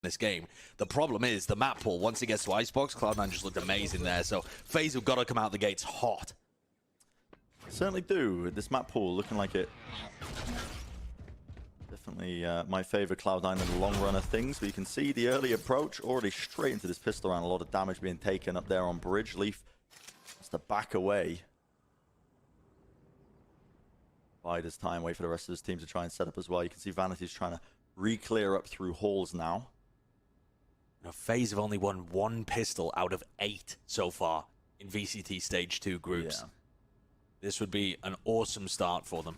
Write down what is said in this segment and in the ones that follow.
this game. The problem is the map pull. Once it gets to Icebox, Cloud9 just looked amazing there. So Faze have got to come out the gates hot. Certainly do. This map pool looking like it. Definitely my favorite Cloud9 in the long run of things. But you can see the early approach already straight into this pistol round. A lot of damage being taken up there on bridge. Leaf has to back away. Bide his time, wait for the rest of his team to try and set up as well. You can see Vanity's trying to re-clear up through halls now. Now, Faze have only won 1 pistol out of 8 so far in VCT Stage 2 groups. Yeah. This would be an awesome start for them.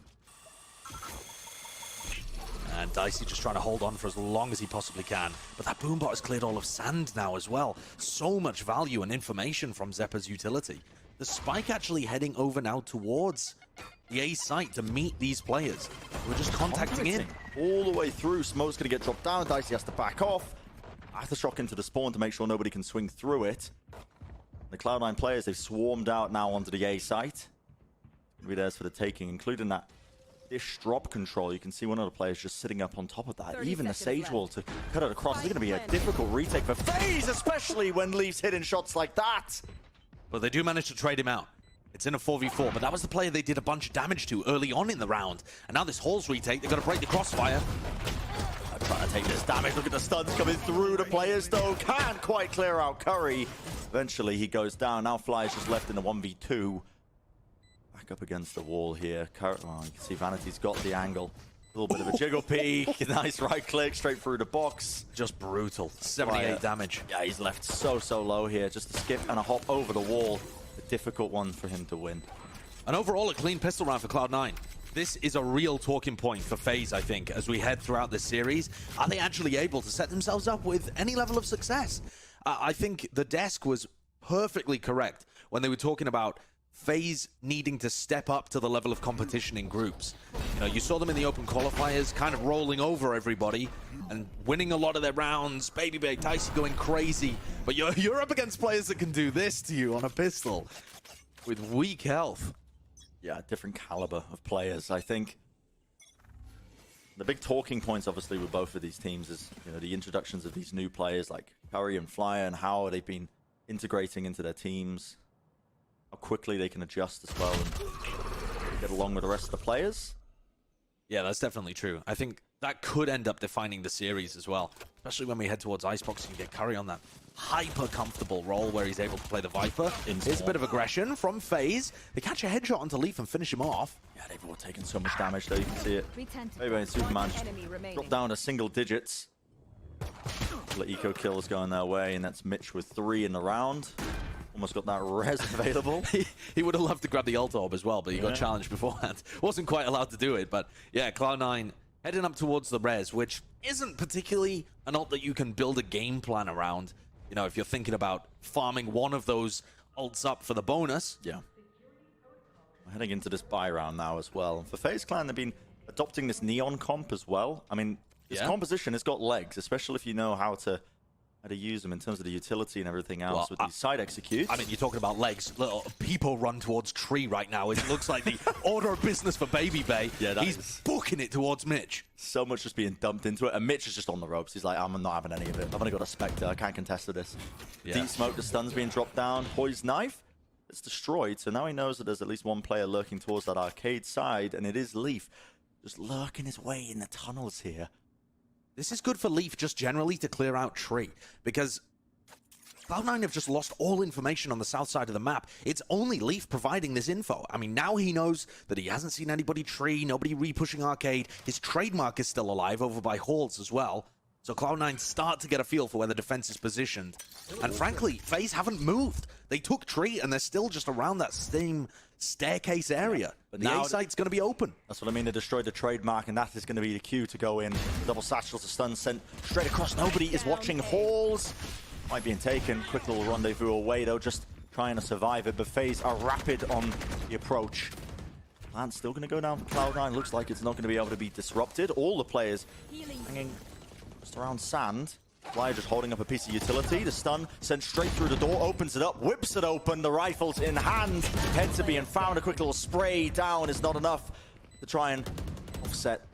And Dicey just trying to hold on for as long as he possibly can. But that boombot has cleared all of sand now as well. So much value and information from Xeppaa's utility. The spike actually heading over now towards the A site to meet these players. We're just contacting in. All the way through. Smoke's going to get dropped down. Dicey has to back off. Aftershock into the spawn to make sure nobody can swing through it. The Cloud9 players, they've swarmed out now onto the A site. Going to be theirs for the taking, including that dish drop control. You can see one of the players just sitting up on top of that. Even the Sage Wall to cut it across. It's going to be a difficult retake for Faze, especially when Leaf's hitting shots like that. But they do manage to trade him out. It's in a 4v4, but that was the player they did a bunch of damage to early on in the round. And now this Halls retake, they've got to break the crossfire. Trying to take this damage. Look at the stuns coming through the players, though. Can't quite clear out Curry. Eventually, he goes down. Now Fly's just left in the 1v2. Back up against the wall here. You can see Vanity's got the angle. A little bit of a jiggle peek. Nice right click straight through the box. Just brutal. 78 damage. Yeah, he's left so low here. Just a skip and a hop over the wall. A difficult one for him to win. And overall, a clean pistol round for Cloud9. This is a real talking point for Faze, I think, as we head throughout this series. Are they actually able to set themselves up with any level of success? I think the desk was perfectly correct when they were talking about Faze needing to step up to the level of competition in groups. You know, you saw them in the open qualifiers, kind of rolling over everybody and winning a lot of their rounds. Baby Dicey going crazy. But you're up against players that can do this to you on a pistol with weak health. Yeah, different caliber of players. I think the big talking points, obviously, with both of these teams is, you know, the introductions of these new players like Curry and Flyer and how they've been integrating into their teams, how quickly they can adjust as well and get along with the rest of the players. Yeah, that's definitely true. I think that could end up defining the series as well, especially when we head towards Icebox and get Curry on that hyper-comfortable role where he's able to play the Viper. Here's a bit of aggression from Faze. They catch a headshot onto Leaf and finish him off. Yeah, they've all taken so much damage, though. You can see it. Maybe and Superman dropped down to single digits. The eco kills going their way, and that's Mitch with 3 in the round. Almost got that res available. He would have loved to grab the ult orb as well, but he got challenged beforehand. Wasn't quite allowed to do it, but yeah, Cloud9 heading up towards the res, which isn't particularly an ult that you can build a game plan around. You know, if you're thinking about farming one of those ults up for the bonus. Yeah. We're heading into this buy round now as well. For FaZe Clan, they've been adopting this neon comp as well. I mean, this composition has got legs, especially if you know how to use them in terms of the utility and everything else with these side executes. I mean, you're talking about legs. Little people run towards tree right now. It looks like the order of business for Baby Bay. Yeah, he's booking it towards Mitch. So much just being dumped into it, and Mitch is just on the ropes. He's like, I'm not having any of it. I've only got a Spectre. I can't contest to this. Yeah. Deep smoke, the stun's being dropped down. Poised knife, it's destroyed. So now he knows that there's at least one player lurking towards that arcade side, and it is Leaf just lurking his way in the tunnels here. This is good for Leaf just generally to clear out tree, because Cloud9 have just lost all information on the south side of the map. It's only Leaf providing this info. I mean, now he knows that he hasn't seen anybody tree, nobody re-pushing arcade. His trademark is still alive over by halls as well. So Cloud9 start to get a feel for where the defense is positioned. And frankly, FaZe haven't moved. They took tree and they're still just around that same staircase area. But the A site's going to be open. That's what I mean. They destroyed the trademark, and that is going to be the cue to go in. Double satchels, the stun sent straight across. Nobody is watching halls. Might be taken. Quick little rendezvous away, though, just trying to survive it. But FaZe are rapid on the approach. Plan's still going to go down for Cloud9. Looks like it's not going to be able to be disrupted. All the players hanging just around sand. Flyer just holding up a piece of utility. The stun sent straight through the door, opens it up, whips it open. The rifle's in hand. Heads are being found. A quick little spray down is not enough to try and offset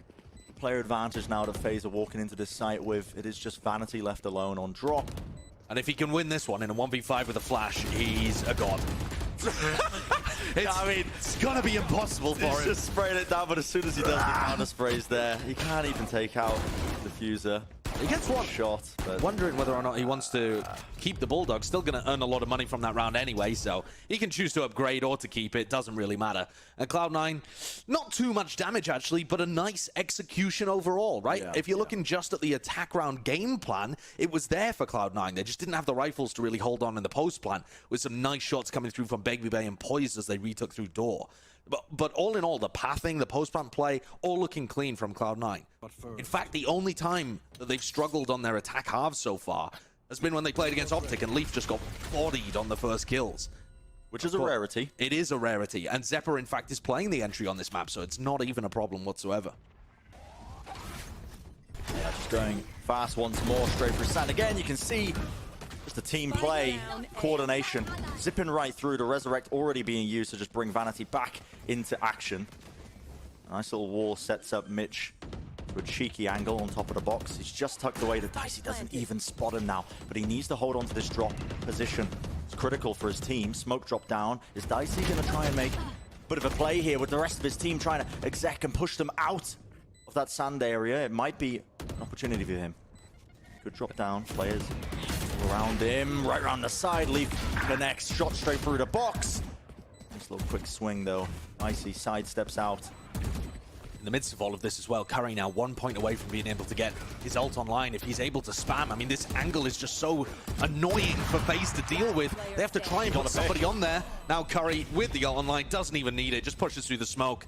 player advantage now that Faze are walking into this site with. It is just Vanity left alone on drop. And if he can win this one in a 1v5 with a flash, he's a god. It's gonna be impossible for him. He's just spraying it down, but as soon as he does, the counter sprays there. He can't even take out the diffuser. He gets one shot, but wondering whether or not he wants to keep the Bulldog. Still going to earn a lot of money from that round anyway, so he can choose to upgrade or to keep it. Doesn't really matter. And Cloud9, not too much damage actually, but a nice execution overall, right? Yeah, if you're looking just at the attack round game plan, it was there for Cloud9. They just didn't have the rifles to really hold on in the post plan, with some nice shots coming through from Baby Bay and Poise as they retook through door. But all in all, the pathing, the post-plant play, all looking clean from Cloud9. In fact, the only time that they've struggled on their attack halves so far has been when they played against Optic and Leaf just got bodied on the first kills. Which is a rarity. It is a rarity. And Zephyr, in fact, is playing the entry on this map, so it's not even a problem whatsoever. Yeah, just going fast once more, straight for sand. Again, you can see just the team play, coordination, zipping right through. The Resurrect already being used to just bring Vanity back into action. A nice little wall sets up Mitch to a cheeky angle on top of the box. He's just tucked away. The Dicey doesn't even spot him now, but he needs to hold on to this drop position. It's critical for his team. Smoke drop down. Is Dicey going to try and make a bit of a play here with the rest of his team trying to exec and push them out of that sand area? It might be an opportunity for him. Good drop down. Players around him, right around the side. Leaf connects, shot straight through the box. Nice little quick swing though. Icy sidesteps out. In the midst of all of this as well, Curry now 1 point away from being able to get his ult online if he's able to spam. I mean, this angle is just so annoying for Faze to deal with. They have to try and put somebody on there. Now Curry with the ult online doesn't even need it, just pushes through the smoke.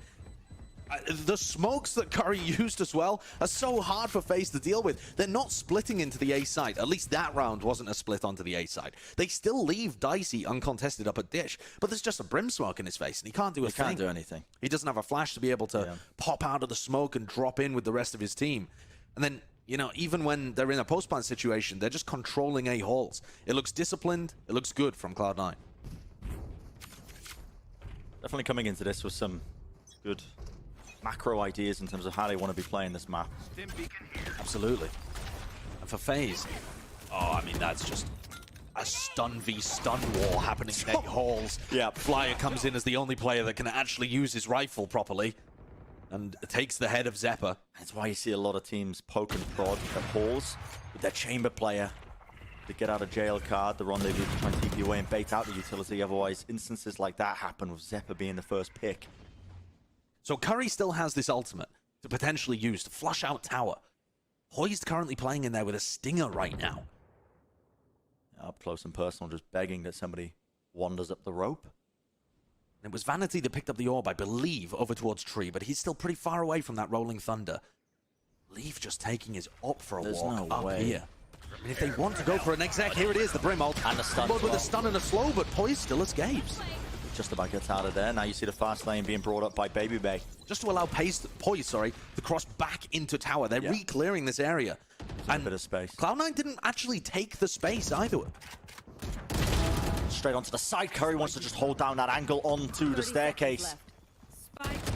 The smokes that Curry used as well are so hard for Faze to deal with. They're not splitting into the A side. At least that round wasn't a split onto the A side. They still leave Dicey uncontested up at Dish, but there's just a brim smoke in his face, and he can't do a thing. He can't do anything. He doesn't have a flash to be able to pop out of the smoke and drop in with the rest of his team. And then, you know, even when they're in a post-plant situation, they're just controlling A halls. It looks disciplined. It looks good from Cloud9. Definitely coming into this with some good macro ideas in terms of how they want to be playing this map. Absolutely. And for Faze, oh, I mean, that's just a stun v stun war happening in eight halls. Yeah. Flyer comes in as the only player that can actually use his rifle properly and takes the head of Zephyr. That's why you see a lot of teams poke and prod at halls with their chamber player. The get out of jail card, the rendezvous to try and TP away and bait out the utility. Otherwise, instances like that happen with Zephyr being the first pick. So Curry still has this ultimate to potentially use to flush out tower. Poised currently playing in there with a stinger right now. Up close and personal, just begging that somebody wanders up the rope. It was Vanity that picked up the orb, I believe, over towards Tree, but he's still pretty far away from that rolling thunder. Leaf just taking his up for a walk no up way. here. I mean, if they want to go for an exec, here it is, the Brim ult. And a stun But as with well. a stun and a slow, but Poise still escapes. Just about gets out of there. Now you see the fast lane being brought up by Baby Bay. Just to allow Poise, to cross back into tower. They're re-clearing this area. And a bit of space. Cloud9 didn't actually take the space either. Straight onto the side. Curry wants to just hold down that angle onto the staircase.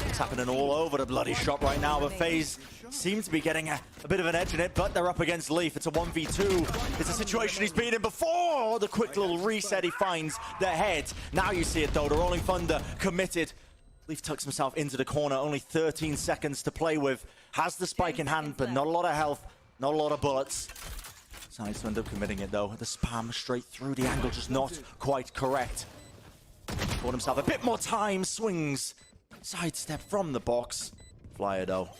It's happening all over the bloody shop right now, but Faze seems to be getting a bit of an edge in it, but they're up against Leaf. It's a 1v2. It's a situation he's been in before. The quick little reset he finds the head. Now you see it though, the Rolling Thunder committed. Leaf tucks himself into the corner, only 13 seconds to play with. Has the spike in hand, but not a lot of health, not a lot of bullets. Decides to end up committing it though. The spam straight through, the angle just not quite correct. Bought himself a bit more time, swings. Sidestep from the box. Flyer though.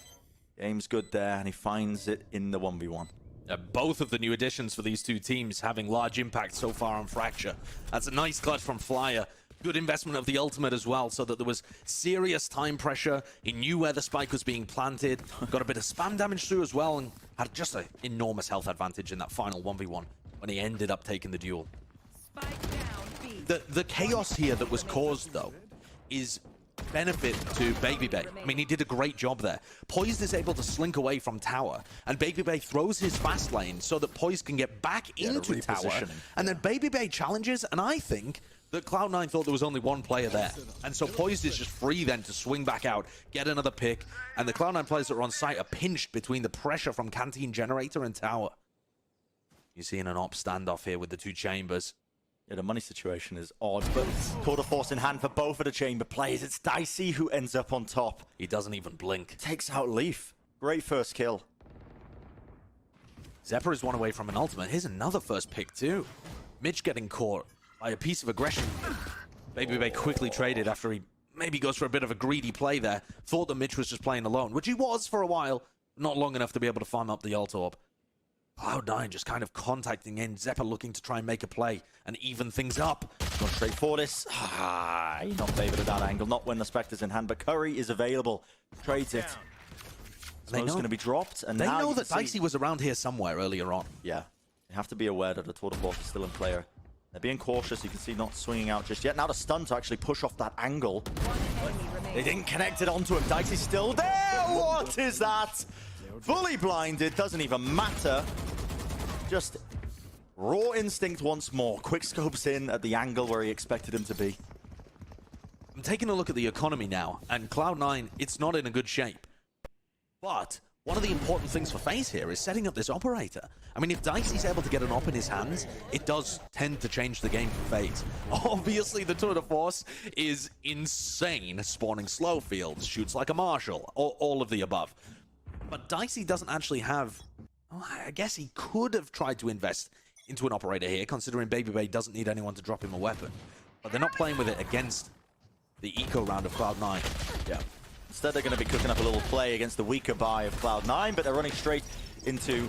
Aim's good there, and he finds it in the 1v1. Both of the new additions for these two teams having large impact so far on Fracture. That's a nice clutch from Flyer. Good investment of the ultimate as well, so that there was serious time pressure. He knew where the spike was being planted. Got a bit of spam damage through as well, and had just an enormous health advantage in that final 1v1 when he ended up taking the duel. The chaos here that was caused, though, is benefit to Baby Bay. I mean, he did a great job there. Poised is able to slink away from tower, and Baby Bay throws his fast lane so that Poised can get back into tower, and then Baby Bay challenges, and I think that Cloud9 thought there was only one player there. And so Poised is just free then to swing back out, get another pick, and the Cloud9 players that are on site are pinched between the pressure from Canteen Generator and Tower. You're seeing an op standoff here with the two chambers. Yeah, the money situation is odd, but tour de force in hand for both of the chamber players. It's Dicey who ends up on top. He doesn't even blink. Takes out Leaf. Great first kill. Zephyr is one away from an ultimate. Here's another first pick too. Mitch getting caught by a piece of aggression. Baby quickly traded after he maybe goes for a bit of a greedy play there. Thought that Mitch was just playing alone, which he was for a while. Not long enough to be able to farm up the ult orb. Cloud9 just kind of contacting in. Zephyr looking to try and make a play and even things up. Going straight for this. He's not favored at that angle. Not when the Spectre's in hand, but Curry is available. Trades it. Smoke's going to be dropped. And they now know that Dicey was around here somewhere earlier on. Yeah. You have to be aware that the tour de force is still in player. They're being cautious. You can see not swinging out just yet. Now the stun to actually push off that angle. They didn't connect it onto him. Dicey's still there. What is that? Fully blinded. Doesn't even matter. Just raw instinct once more. Quick scopes in at the angle where he expected him to be. I'm taking a look at the economy now, and Cloud9, it's not in a good shape. But one of the important things for Faze here is setting up this operator. I mean, if Dicey's able to get an op in his hands, it does tend to change the game for Faze. Obviously, the tour de force is insane, spawning slow fields, shoots like a marshal, all of the above. But Dicey doesn't actually have... Well, I guess he could have tried to invest into an operator here, considering Baby doesn't need anyone to drop him a weapon. But they're not playing with it against the eco round of Cloud9. Yeah. Instead, they're going to be cooking up a little play against the weaker buy of Cloud9, but they're running straight into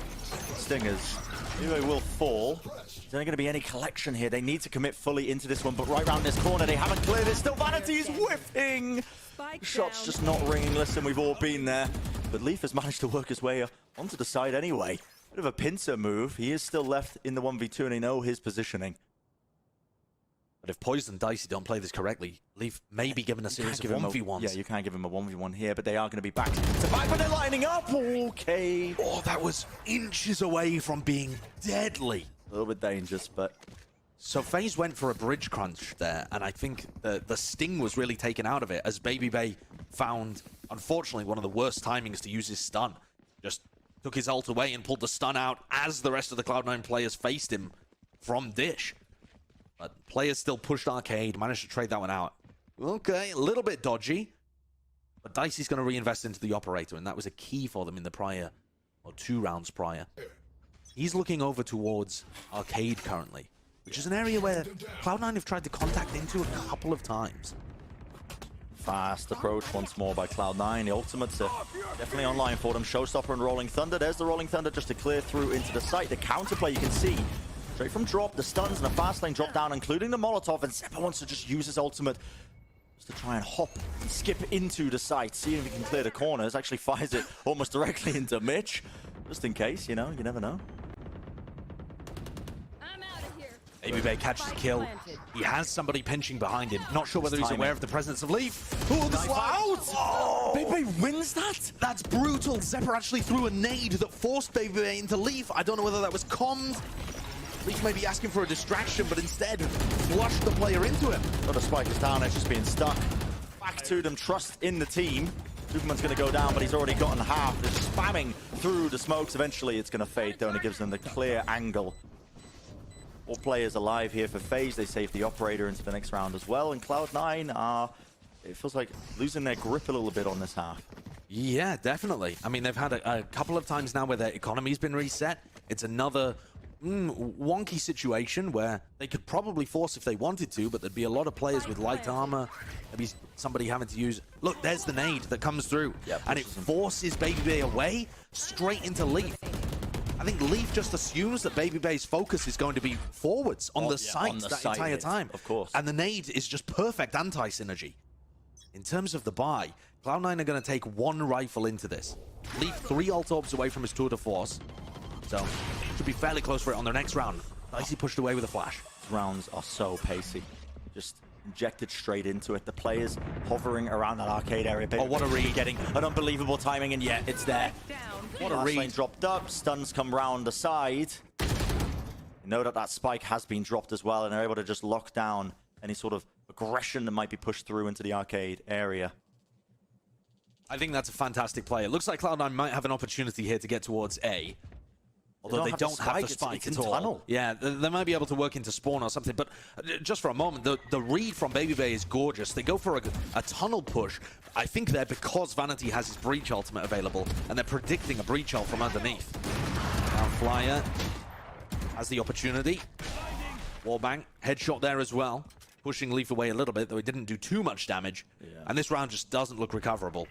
Stingers. Baby will fall. There's only going to be any collection here. They need to commit fully into this one, but right around this corner, they haven't cleared it. Still, Vanity is whiffing. Shots just not ringing. Listen, we've all been there. But Leaf has managed to work his way onto the side anyway. Bit of a pincer move. He is still left in the 1v2 and they know his positioning. But if Poised and Dicey don't play this correctly, Leaf may be given a series of 1v1s. Yeah, you can't give him a 1v1 here, but they are going to be back to back, but they're lining up. Okay. Oh, that was inches away from being deadly. A little bit dangerous, but... So Faze went for a bridge crunch there, and I think the sting was really taken out of it as Baby found, unfortunately, one of the worst timings to use his stun. Just took his ult away and pulled the stun out as the rest of the Cloud9 players faced him from Dish. But players still pushed Arcade, managed to trade that one out. Okay, a little bit dodgy, but Dicey's going to reinvest into the operator, and that was a key for them in the prior, or 2 rounds prior. He's looking over towards Arcade currently, which is an area where Cloud9 have tried to contact into a couple of times. Fast approach once more by Cloud9. The ultimates are definitely online for them. Showstopper and Rolling Thunder. There's the Rolling Thunder just to clear through into the site. The counterplay you can see straight from drop. The stuns and the fast lane drop down, including the Molotov. And Zephyr wants to just use his ultimate just to try and hop and skip into the site. See if he can clear the corners. Actually fires it almost directly into Mitch. Just in case, you know, you never know. Baby catches the kill. He has somebody pinching behind him. Not sure whether he's aware of the presence of Leaf. Oh, the out! Oh. Baby wins that? That's brutal. Zephyr actually threw a nade that forced Baby into Leaf. I don't know whether that was commed. Leaf may be asking for a distraction, but instead flushed the player into him. Oh, the spike is down. It's just being stuck. Back to them. Trust in the team. Superman's going to go down, but he's already gotten half. They're spamming through the smokes. Eventually, it's going to fade, though, and it gives them the clear angle. 4 players alive here for Faze. They save the operator into the next round as well. And Cloud9 are, it feels like, losing their grip a little bit on this half. Yeah, definitely. I mean, they've had a couple of times now where their economy's been reset. It's another wonky situation where they could probably force if they wanted to, but there'd be a lot of players with light armor. Maybe somebody having to use... Look, there's the nade that comes through. Yep, and it forces Baby away straight into Leaf. I think Leaf just assumes that Baby's focus is going to be forwards on the site that entire time. Of course. And the nade is just perfect anti-synergy. In terms of the buy, Cloud9 are going to take 1 rifle into this. Leaf 3 ult orbs away from his tour de force. So, should be fairly close for it on their next round. Dicey pushed away with a flash. These rounds are so pacey. Just injected straight into it. The players hovering around that arcade area. Oh, what a read. Getting an unbelievable timing, and yet it's there. What a read. Lane dropped up. Stuns come round the side. You know that spike has been dropped as well, and they're able to just lock down any sort of aggression that might be pushed through into the arcade area. I think that's a fantastic play. It looks like Cloud9 might have an opportunity here to get towards A. Although they don't have the spike at all. Tunnel. Yeah, they might be able to work into spawn or something. But just for a moment, the read from BabyBay is gorgeous. They go for a tunnel push. I think they're because Vanity has his Breach ultimate available, and they're predicting a Breach ult from underneath. Now Flyer has the opportunity. Wallbang, headshot there as well. Pushing Leaf away a little bit, though he didn't do too much damage. Yeah. And this round just doesn't look recoverable.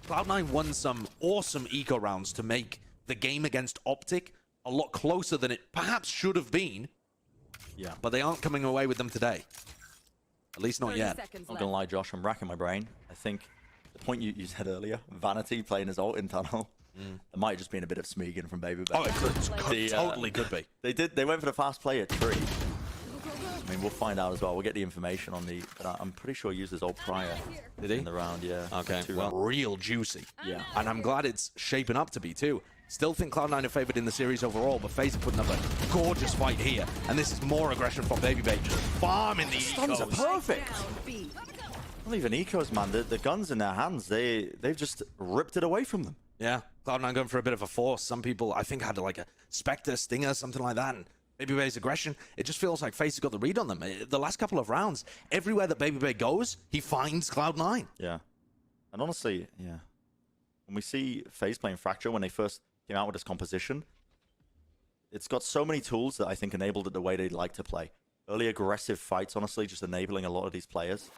Cloud9 won some awesome eco rounds to make the game against Optic a lot closer than it perhaps should have been. Yeah. But they aren't coming away with them today. At least not yet. I'm not gonna lie, Josh, I'm racking my brain. I think the point you said earlier, Vanity playing his ult in tunnel, it might have just been a bit of Smeagol from BabyBay. Oh, it could totally could be. They went for the fast play at Tree. I mean, we'll find out as well. We'll get the information on the... But I'm pretty sure he used his ult prior. Did he? In the round, yeah. Okay, well, real juicy. Yeah. And I'm glad it's shaping up to be, too. Still think Cloud9 are favored in the series overall, but Faze are putting up a gorgeous fight here. And this is more aggression from BabyBay, just farming the stuns ecos. Are perfect. Not even ecos, man. The guns in their hands, they've just ripped it away from them. Yeah, Cloud9 going for a bit of a force. Some people, I think, had like a Spectre, Stinger, something like that. And BabyBay's aggression, it just feels like Faze has got the read on them. The last couple of rounds, everywhere that BabyBay goes, he finds Cloud9. Yeah. And honestly, yeah. When we see Faze playing Fracture when they first came out with this composition, it's got so many tools that I think enabled it the way they'd like to play. Early aggressive fights, honestly, just enabling a lot of these players.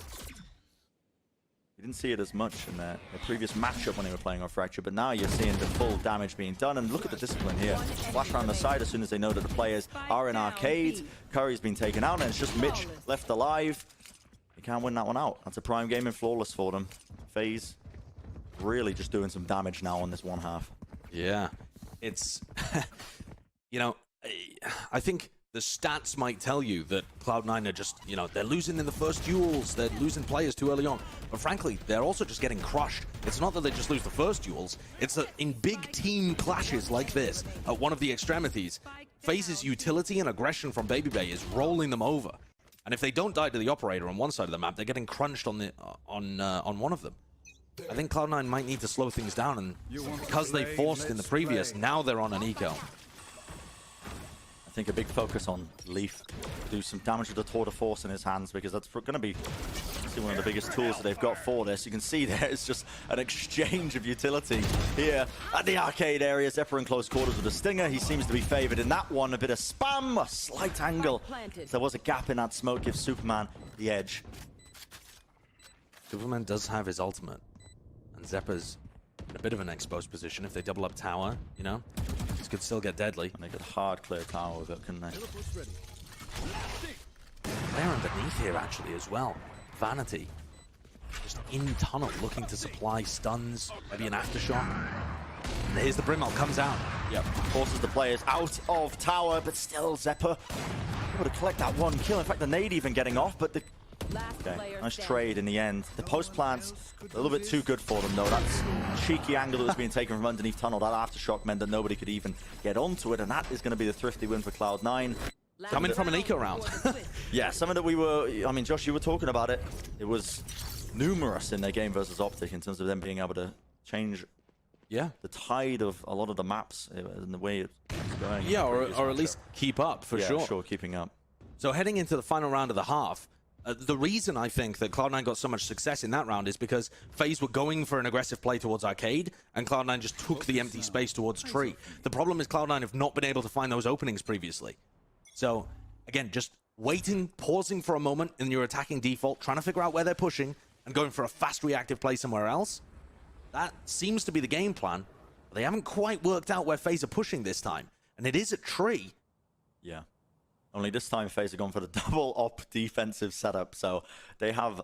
You didn't see it as much in their previous matchup when they were playing on Fracture, but now you're seeing the full damage being done. And look at the discipline here. Flash around the side as soon as they know that the players are in arcade. Curry's been taken out, and it's just Mitch left alive. They can't win that one out. That's a prime game and flawless for them. Faze really just doing some damage now on this one half. Yeah, it's, you know, I think the stats might tell you that Cloud9 are just, you know, they're losing in the first duels, they're losing players too early on. But frankly, they're also just getting crushed. It's not that they just lose the first duels, it's that in big team clashes like this, at one of the extremities, Faze's utility and aggression from BabyBay is rolling them over. And if they don't die to the operator on one side of the map, they're getting crunched on the on one of them. I think Cloud9 might need to slow things down, and because they forced in the previous, now they're on an eco. I think a big focus on Leaf, do some damage with the Tour de Force in his hands, because that's going to be one of the biggest tools that they've got for this. You can see there it's just an exchange of utility here at the arcade area. Zephyr in close quarters with a Stinger. He seems to be favored in that one. A bit of spam, a slight angle. There was a gap in that smoke, gives Superman the edge. Superman does have his ultimate, and Zephyr's in a bit of an exposed position. If they double up tower, you know, this could still get deadly. And they could hard clear tower with it, couldn't they? They're underneath here actually as well. Vanity just in tunnel looking to supply stuns, maybe an aftershock. And here's the Brimall, comes out. Yep, forces the players out of tower, but still Zephyr able to collect that one kill. In fact, the nade even getting off, but the okay, nice trade in the end. The post plants a little bit too good for them though. That's cheeky angle that was being taken from underneath tunnel. That aftershock meant that nobody could even get onto it, and that is going to be the thrifty win for Cloud9. Coming from an eco round. Yeah, something that we were, I mean, Josh, you were talking about it. It was numerous in their game versus Optic in terms of them being able to change the tide of a lot of the maps and the way it's going. Yeah, or at least keep up, for sure. Yeah, sure, keeping up. So heading into the final round of the half, the reason I think that Cloud9 got so much success in that round is because FaZe were going for an aggressive play towards Arcade, and Cloud9 just took the empty space towards Tree. The problem is Cloud9 have not been able to find those openings previously. So, again, just waiting, pausing for a moment in your attacking default, trying to figure out where they're pushing, and going for a fast reactive play somewhere else. That seems to be the game plan. But they haven't quite worked out where FaZe are pushing this time. And it is at Tree. Yeah. Only this time FaZe have gone for the double op defensive setup, so they have...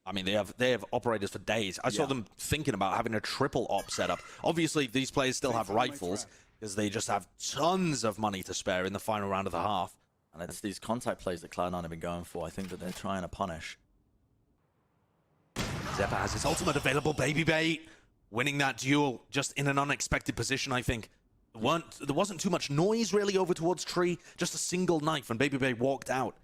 I mean, they have operators for days. I saw them thinking about having a triple op setup. Obviously, these players still have rifles, because they just have tons of money to spare in the final round of the half. And it's these contact plays that Cloud9 have been going for. I think that they're trying to punish. Zephyr has his ultimate available, BabyBay. Winning that duel just in an unexpected position, I think. There wasn't too much noise really over towards Tree, just a single knife, and BabyBay walked out.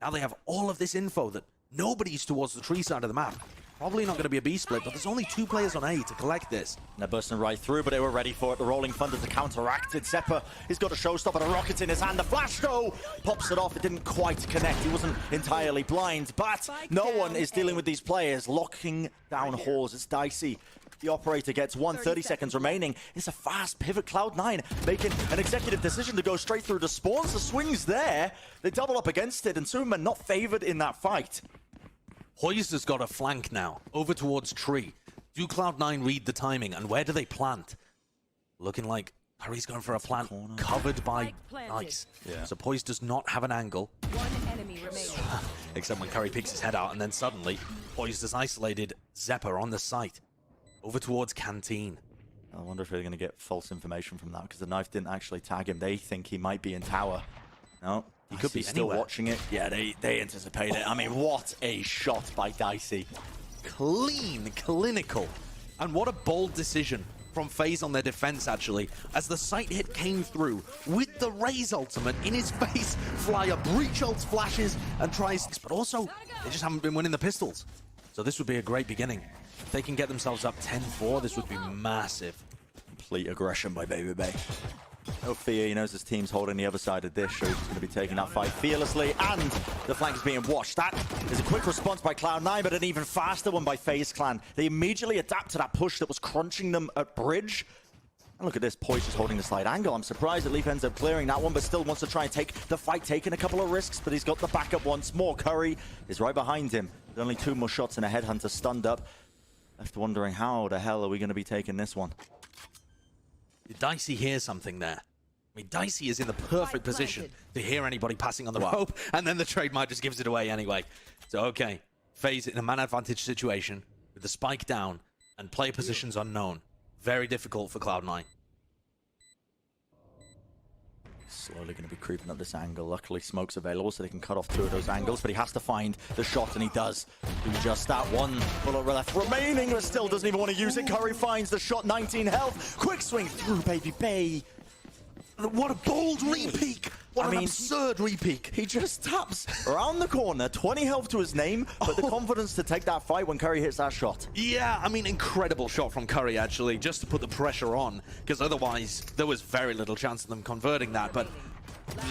Now they have all of this info that nobody's towards the tree side of the map. Probably not going to be a B split, but there's only 2 players on A to collect this. And they're bursting right through, but they were ready for it. The Rolling Thunder to counteract it. Zephyr, he's got a showstopper, a rocket in his hand. The flash, though, pops it off. It didn't quite connect. He wasn't entirely blind, but no one is dealing with these players. Locking down Hawes. It's dicey. The operator gets 30 seconds remaining. It's a fast pivot. Cloud9 making an executive decision to go straight through the spawns. The swing's there. They double up against it, and Suman not favored in that fight. Hoist has got a flank now, over towards tree. Do Cloud9 read the timing, and where do they plant? Looking like Harry's going for a plant covered by ice. Yeah. So Poise does not have an angle. One enemy remaining. Except when Curry peeks his head out, and then suddenly, Poise has isolated Zephyr on the site. Over towards Canteen. I wonder if they're going to get false information from that, because the knife didn't actually tag him. They think he might be in tower. No, he could be still watching it. Yeah, they anticipate it. I mean, what a shot by Dicey. Clean, clinical. And what a bold decision from Faze on their defense, actually, as the sight hit came through with the Raze ultimate in his face. Flyer breach ult flashes and tries, but also they just haven't been winning the pistols. So this would be a great beginning. If they can get themselves up 10-4, this would be massive. Complete aggression by Baby Bay. No fear, he knows his team's holding the other side of this, so he's going to be taking that fight fearlessly, and the flank is being washed. That is a quick response by Cloud9, but an even faster one by FaZe Clan. They immediately adapt to that push that was crunching them at bridge. And look at this, Poise just holding the slight angle. I'm surprised that Leaf ends up clearing that one, but still wants to try and take the fight, taking a couple of risks, but he's got the backup once more. Curry is right behind him. With only 2 more shots and a headhunter stunned up. Left wondering how the hell are we going to be taking this one? Did Dicey hear something there? I mean, Dicey is in the perfect position to hear anybody passing on the rope, and then the trademark just gives it away anyway. So, okay, FaZe in a man advantage situation with the spike down and player positions unknown. Very difficult for Cloud9. Slowly going to be creeping up this angle. Luckily, smoke's available, so they can cut off 2 of those angles, but he has to find the shot, and he does. Do just that. 1 bullet left remaining, but still doesn't even want to use it. Curry finds the shot, 19 health. Quick swing through, Baby Bay. What a bold re-peek! What an absurd re-peek! He just taps around the corner, 20 health to his name, but the confidence to take that fight when Curry hits that shot. Yeah, I mean, incredible shot from Curry, actually, just to put the pressure on, because otherwise there was very little chance of them converting that, but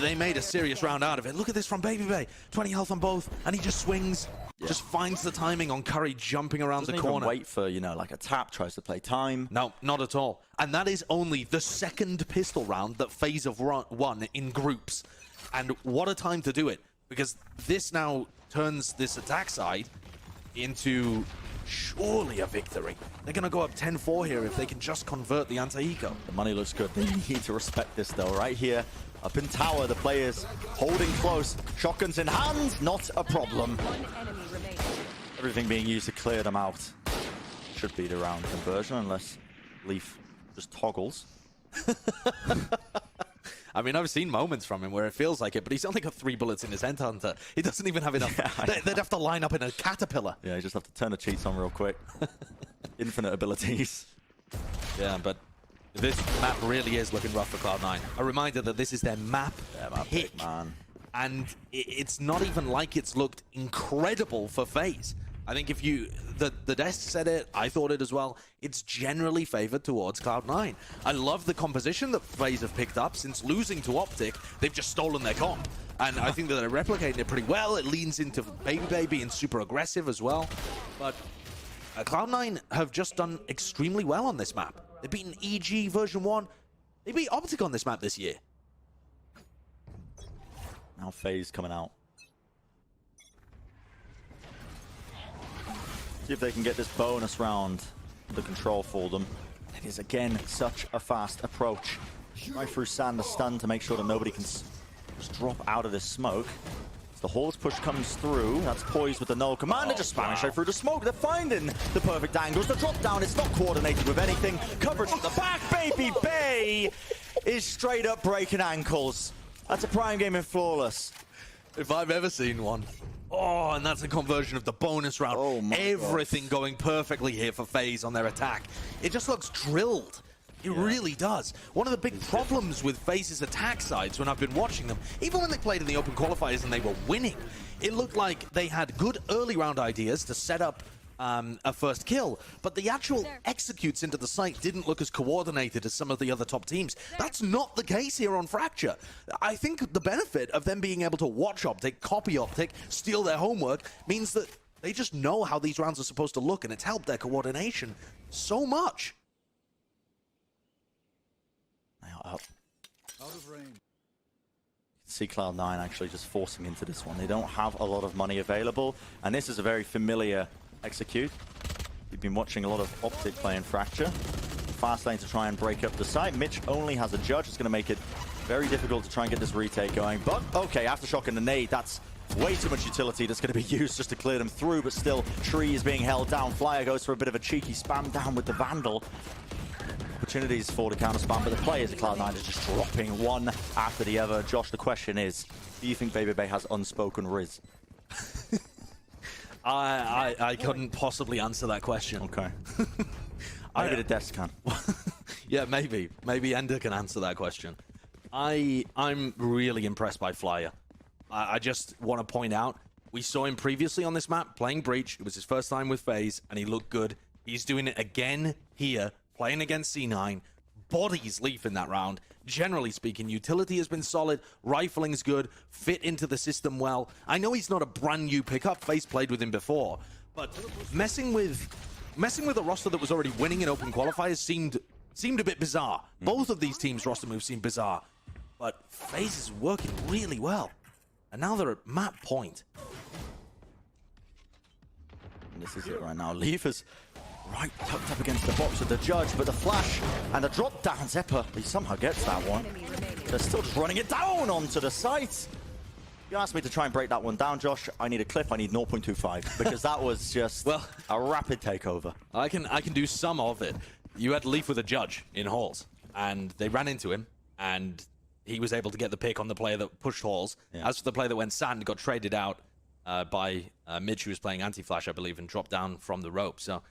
they made a serious round out of it. Look at this from Baby Bay, 20 health on both, and he just swings, just finds the timing on Curry jumping around the corner. Doesn't even wait for, you know, like a tap, tries to play time. No, not at all. And that is only the 2nd pistol round that FaZe have won in groups. And what a time to do it, because this now turns this attack side into surely a victory. They're going to go up 10-4 here if they can just convert the anti-eco. The money looks good. They need to respect this, though. Right here, up in tower, the players holding close. Shotguns in hand, not a problem. Everything being used to clear them out. Should be the round conversion, unless Leaf just toggles. I mean, I've seen moments from him where it feels like it, but he's only got 3 bullets in his headhunter. He doesn't even have enough. They'd have to line up in a caterpillar. Yeah, you just have to turn the cheats on real quick. Infinite abilities. Yeah, but this map really is looking rough for Cloud9. A reminder that this is their map pick, man. And it's not even like it's looked incredible for FaZe. I think if you, the desk said it, I thought it as well, it's generally favored towards Cloud9. I love the composition that FaZe have picked up. Since losing to Optic, they've just stolen their comp. And I think that they're replicating it pretty well. It leans into Baby being super aggressive as well. But Cloud9 have just done extremely well on this map. They've beaten EG version 1. They beat Optic on this map this year. Now FaZe coming out. See if they can get this bonus round under control for them. It is, again, such a fast approach. Right through sand, the stun to make sure that nobody can just drop out of this smoke. As the Hawes push comes through, that's Poised with the null command. They just Spanish right through the smoke. They're finding the perfect angles. The drop down, it's not coordinated with anything. Coverage from the back. Baby Bay is straight up breaking ankles. That's a prime game in Flawless. If I've ever seen one. Oh, and that's a conversion of the bonus round. Oh my Everything going perfectly here for FaZe on their attack. It just looks drilled. It really does. One of the big problems with Faze's attack sides when I've been watching them, even when they played in the open qualifiers and they were winning, it looked like they had good early round ideas to set up a first kill, but the actual executes into the site didn't look as coordinated as some of the other top teams. That's not the case here on Fracture. I think the benefit of them being able to watch Optic, copy Optic, steal their homework, means that they just know how these rounds are supposed to look, and it's helped their coordination so much. Now up. Out of range. See Cloud9 actually just forcing into this one. They don't have a lot of money available, and this is a very familiar execute. We've been watching a lot of Optic play in Fracture. Fast lane to try and break up the site. Mitch only has a judge. It's going to make it very difficult to try and get this retake going. But, okay, Aftershock and the nade, that's way too much utility that's going to be used just to clear them through, but still, Tree is being held down. Flyer goes for a bit of a cheeky spam down with the Vandal. Opportunities for the counter spam, but the players at Cloud9 are just dropping one after the other. Josh, the question is, do you think Baby Bay has unspoken Riz? I couldn't possibly answer that question. Okay. Maybe the desk can. Yeah, maybe. Maybe Ender can answer that question. I'm really impressed by Flyer. I just want to point out, we saw him previously on this map playing Breach. It was his first time with Faze, and he looked good. He's doing it again here, playing against C9. Bodies Leaf in that round. Generally speaking, utility has been solid, rifling's good, fit into the system well. I know he's not a brand new pickup, Faze played with him before, but messing with a roster that was already winning in open qualifiers seemed a bit bizarre. Both of these teams' roster moves seem bizarre, but Faze is working really well. And now they're at map point. And this is it right now. Leaf is right tucked up against the box with the judge, but the flash and the drop down. Zephyr, he somehow gets that one. They're still just running it down onto the site. You asked me to try and break that one down, Josh. I need a clip. I need 0.25 because that was just a rapid takeover. I can do some of it. You had Leaf with a judge in halls, and they ran into him, and he was able to get the pick on the player that pushed halls. Yeah. As for the player that went sand, got traded out by Mitch, who was playing anti-flash, I believe, and dropped down from the rope. So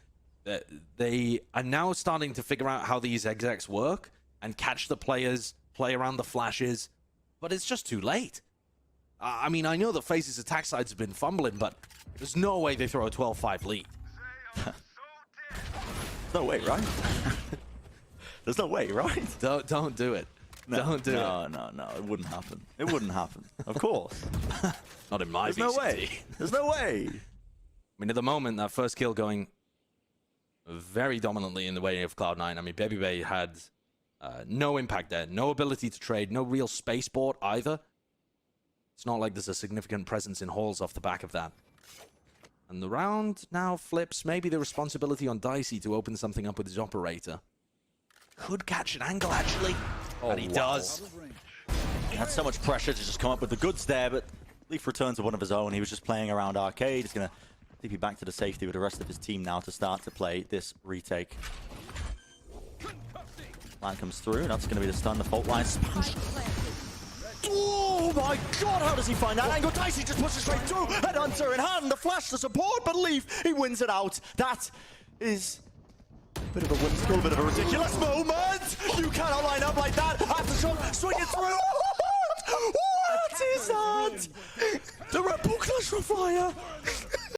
they are now starting to figure out how these execs work and catch the players, play around the flashes, but it's just too late. I mean, I know that Faze's attack sides have been fumbling, but there's no way they throw a 12-5 lead. No way, right? There's no way, right? Don't do it. No, don't do it. No, it wouldn't happen. It wouldn't happen. Of course. Not in my VCT. There's no way. There's no way. I mean, at the moment, that first kill going very dominantly in the way of Cloud9. I mean, Baby Bay had no impact there. No ability to trade. No real spaceport either. It's not like there's a significant presence in halls off the back of that. And the round now flips maybe the responsibility on Dicey to open something up with his operator. Could catch an angle, actually. And he does. He had so much pressure to just come up with the goods there, but Leaf returns to one of his own. He was just playing around arcade. He's going to TP back to the safety with the rest of his team now to start to play this retake. Line comes through. That's going to be the stun. The fault line sponge. Oh my god, how does he find that angle? Dicey just pushes straight through. Headhunter in hand. The flash to support, but Leaf, he wins it out. That is a bit of a whimsical, bit of a ridiculous moment. You cannot line up like that. Aftershock, swing it through. What is that? The Red Bull Clash from Flyer.